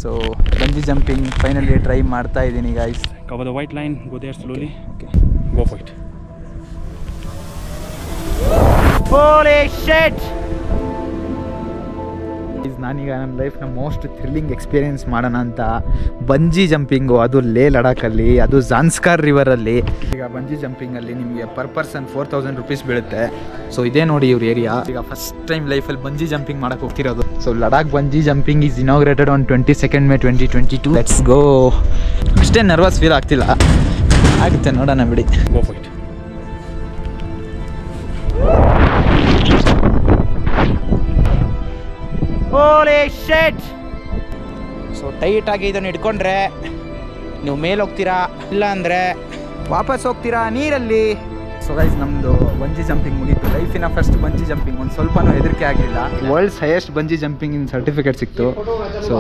So bungee jumping finally try ಮಾಡ್ತಾ ಇದ್ದೀನಿ guys. Cover the white line, go there slowly. Okay. Go for it. Holy shit! ನಾನೀಗ ನನ್ನ ಲೈಫ್ನ most thrilling experience ಮಾಡೋಣ ಅಂತ ಬಂಜಿ jumping, ಅದು ಲೇ ಲಡಾಖಲ್ಲಿ, ಅದು ಜಾನ್ಸ್ಕಾರ್ ರಿವರಲ್ಲಿ. ಈಗ ಬಂಜಿ ಜಂಪಿಂಗಲ್ಲಿ ನಿಮಗೆ ಪರ್ ಪರ್ಸನ್ 4000 rupees ಬೀಳುತ್ತೆ. ಸೊ ಇದೇ ನೋಡಿ ಇವ್ರ ಏರಿಯಾ. ಈಗ ಫಸ್ಟ್ ಟೈಮ್ ಲೈಫಲ್ಲಿ ಬಂಜಿ ಜಂಪಿಂಗ್ ಮಾಡೋಕ್ಕೆ ಹೋಗ್ತಿರೋದು. So Ladakh bungee jumping is inaugurated on 22nd May 2022. Let's go. ಅಷ್ಟೇ ನರ್ವಸ್ ಫೀಲ್ ಆಗ್ತಿಲ್ಲ, ಆಗುತ್ತೆ ನೋಡೋಣ ಬಿಡಿ. Go for it. Holy shit! So ಟೈಟಾಗಿ ಇದನ್ನು ಹಿಡ್ಕೊಂಡ್ರೆ ನೀವು ಮೇಲೆ ಹೋಗ್ತೀರಾ, ಇಲ್ಲ ಅಂದರೆ ವಾಪಸ್ ಹೋಗ್ತೀರಾ ನೀರಲ್ಲಿ. ಸೊ ಗೈಸ್, ನಮ್ಮದು ಬಂಜಿ ಜಂಪಿಂಗ್ ಮುಗೀತು. ಲೈಫಿನ ಫಸ್ಟ್ ಬಂಜಿ ಜಂಪಿಂಗ್. ಒಂದು ಸ್ವಲ್ಪನೂ ಹೆದರಿಕೆ ಆಗಲಿಲ್ಲ. ವರ್ಲ್ಡ್ಸ್ ಹೈಯೆಸ್ಟ್ ಬಂಜಿ ಜಂಪಿಂಗ್ ಇನ್ ಸರ್ಟಿಫಿಕೇಟ್ ಸಿಕ್ತು. ಸೊ